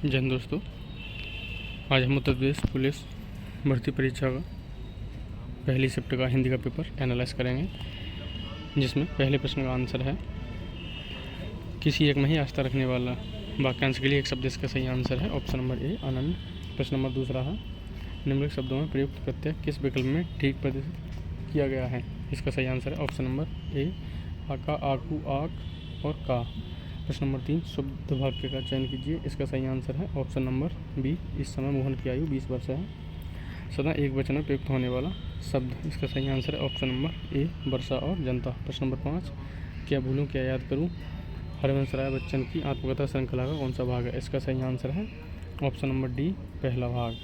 जय हिंद दोस्तों। आज हम उत्तर प्रदेश पुलिस भर्ती परीक्षा का पहली शिफ्ट का हिंदी का पेपर एनालाइज करेंगे, जिसमें पहले प्रश्न का आंसर है किसी एक में ही आस्था रखने वाला वाक्यांश के लिए एक शब्द इसका सही आंसर है ऑप्शन नंबर ए आनंद। प्रश्न नंबर दूसरा है निम्नलिखित शब्दों में प्रयुक्त प्रत्यय किस विकल्प में ठीक प्रदर्शित किया गया है, इसका सही आंसर है ऑप्शन नंबर ए आका, आकू, आक और का। प्रश्न नंबर 3 शुद्ध वाक्य का चयन कीजिए, इसका सही आंसर है ऑप्शन नंबर बी इस समय मोहन की आयु 20 वर्ष है। सदा एक वचन में प्रयुक्त होने वाला शब्द, इसका सही आंसर है ऑप्शन नंबर ए वर्षा और जनता। प्रश्न नंबर 5 क्या भूलूं क्या याद करूं हरवंश राय बच्चन की आत्मकथा श्रृंखला का कौन सा भाग है, इसका सही आंसर है ऑप्शन नंबर डी पहला भाग।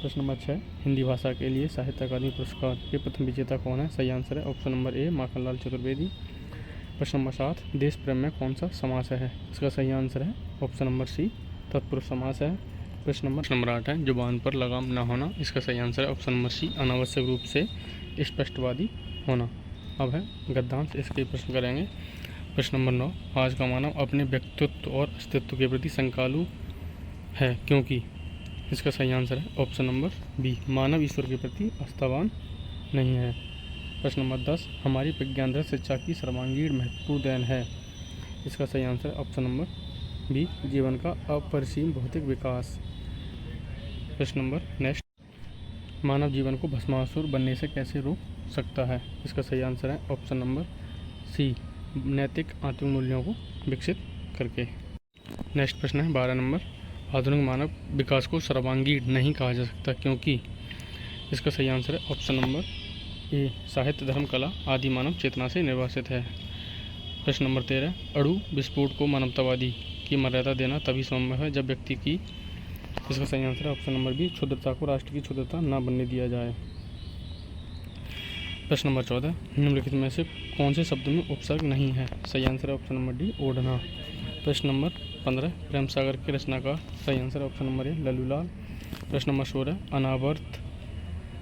प्रश्न नंबर 6 हिंदी भाषा के लिए साहित्य अकादमी पुरस्कार के प्रथम विजेता कौन है, सही आंसर है option number A Makhanlal Chaturvedi. प्रश्न नंबर 7 देश प्रेम में कौन सा समास है, इसका सही आंसर है ऑप्शन नंबर सी तत्पुरुष समास है। प्रश्न नंबर 8 है जुबान पर लगाम न होना, इसका सही आंसर है ऑप्शन नंबर सी अनावश्यक रूप से स्पष्टवादी होना। अब है गद्यांश, इसके प्रश्न करेंगे। प्रश्न नंबर 9 आज का मानव अपने व्यक्तित्व और अस्तित्व के प्रति शंकालु है क्योंकि, इसका सही आंसर है ऑप्शन नंबर बी मानव ईश्वर के प्रति आस्थावान नहीं है। प्रश्न नंबर 10 हमारी विज्ञानरत शिक्षा की सर्वांगीण महत्वपूर्ण देन है, इसका सही आंसर है ऑप्शन नंबर बी जीवन का अपरिसीम भौतिक विकास। प्रश्न नंबर नेक्स्ट मानव जीवन को भस्मासुर बनने से कैसे रोक सकता है, इसका सही आंसर है ऑप्शन नंबर सी नैतिक आत्मिक मूल्यों को विकसित करके। नेक्स्ट प्रश्न है 12 नंबर आधुनिक मानव विकास को सर्वांगीण नहीं कहा जा सकता क्योंकि, इसका सही आंसर है ऑप्शन नंबर ए साहित्य धर्म कला आदि मानव चेतना से निर्वासित है। प्रश्न नंबर 13 अणु विस्फोट को मानवतावादी की मर्यादा देना तभी संभव है जब व्यक्ति की, इसका सही आंसर है ऑप्शन नंबर बी क्षुद्रता को राष्ट्र की क्षुद्रता न बनने दिया जाए। प्रश्न नंबर 14 निम्नलिखित में से कौन से शब्द में उपसर्ग नहीं है, सही आंसर है ऑप्शन नंबर डी ओढ़ना। प्रश्न नंबर 15 प्रेम सागर के रचना का सही आंसर है ऑप्शन नंबर ए लल्लूलाल। प्रश्न नंबर 16 अनावर्त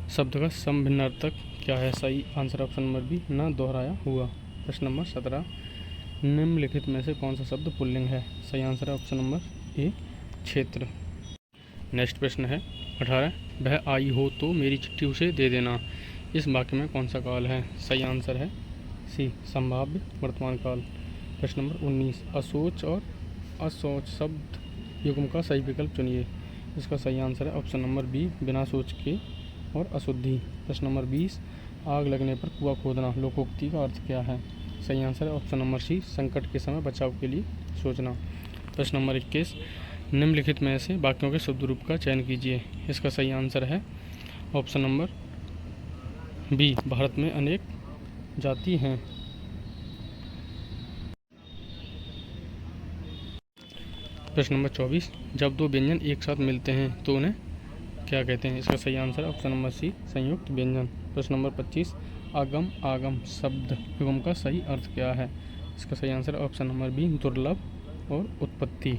शब्द का समभिन्नार्थक क्या है, सही आंसर ऑप्शन नंबर बी न दोहराया हुआ। प्रश्न नंबर 17 निम्नलिखित में से कौन सा शब्द पुल्लिंग है, सही आंसर है ऑप्शन नंबर ए क्षेत्र। नेक्स्ट प्रश्न है 18 वह आई हो तो मेरी चिट्ठी उसे दे देना, इस वाक्य में कौन सा काल है, सही आंसर है सी संभाव्य वर्तमान काल। प्रश्न नंबर 19 असोच और असोच शब्द युग्म का सही विकल्प चुनिए, इसका सही आंसर है ऑप्शन नंबर बी बिना सोच के और अशुद्धि। प्रश्न नंबर 20 आग लगने पर कुआं खोदना लोकोक्ति का अर्थ क्या है, सही आंसर है ऑप्शन नंबर सी संकट के समय बचाव के लिए सोचना। प्रश्न नंबर 21 निम्नलिखित में से वाक्यों के शब्द रूप का चयन कीजिए, इसका सही आंसर है ऑप्शन नंबर बी भारत में अनेक जाति हैं। प्रश्न नंबर 24 जब दो व्यंजन एक साथ मिलते हैं तो उन्हें क्या कहते हैं, इसका सही आंसर है ऑप्शन नंबर सी संयुक्त व्यंजन। प्रश्न नंबर 25 आगम आगम शब्द युग्म का सही अर्थ क्या है, इसका सही आंसर है ऑप्शन नंबर बी दुर्लभ और उत्पत्ति।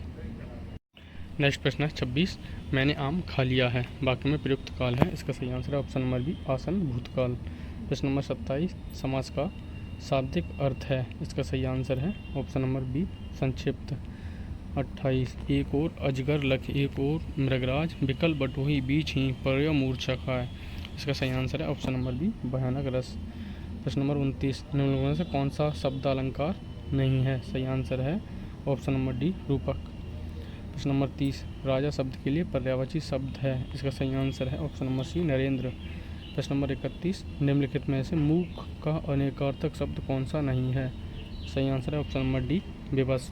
नेक्स्ट प्रश्न है 26 मैंने आम खा लिया है वाक्य में प्रयुक्त काल है, इसका सही आंसर है ऑप्शन नंबर बी आसन भूतकाल। प्रश्न नंबर 27 समास का शाब्दिक अर्थ है, इसका सही आंसर है ऑप्शन नंबर बी संक्षिप्त। 28 एक और अजगर लख एक और मृगराज विकल बटोही बीच ही पर्य मूर्छा खाए, इसका सही आंसर है ऑप्शन नंबर बी भयानक रस। प्रश्न नंबर 29 निम्नलिखित में से कौन सा शब्द अलंकार नहीं है, सही आंसर है ऑप्शन नंबर डी रूपक। प्रश्न नंबर 30 राजा शब्द के लिए पर्यायवाची शब्द है, इसका सही आंसर है ऑप्शन नंबर सी नरेंद्र। प्रश्न नंबर 31 निम्नलिखित में से मूक का अनेकार्थक शब्द कौन सा नहीं है, सही आंसर है ऑप्शन नंबर डी विवश।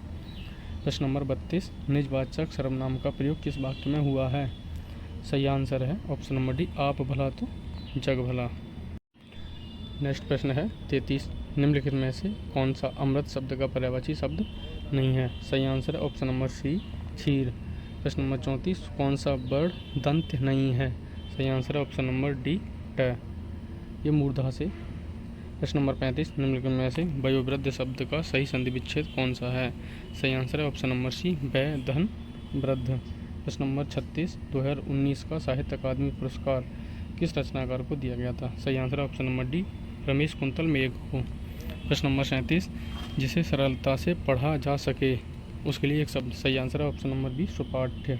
प्रश्न नंबर 32 निजवाचक सर्वनाम का प्रयोग किस वाक्य में हुआ है, सही आंसर है ऑप्शन नंबर डी आप भला तो जग भला। नेक्स्ट प्रश्न है 33 निम्नलिखित में से कौन सा अमृत शब्द का पर्यायवाची शब्द नहीं है, सही आंसर है ऑप्शन नंबर सी क्षीर। प्रश्न नंबर 34 कौन सा वर्ण दंत नहीं है, सही आंसर है ऑप्शन नंबर डी ट, ये मूर्धा से। प्रश्न नंबर 35 निम्नलिखित में से वयोवृद्ध शब्द का सही संधि विच्छेद कौन सा है, सही आंसर है ऑप्शन नंबर सी वय धन वृद्ध। प्रश्न नंबर 36 2019 का साहित्य अकादमी पुरस्कार किस रचनाकार को दिया गया था, सही आंसर है option number D Ramesh quintal मेघ को। प्रश्न नंबर 37 जिसे सरलता से पढ़ा जा सके उसके लिए एक शब्द, सही आंसर है ऑप्शन नंबर बी सुपाठ्य।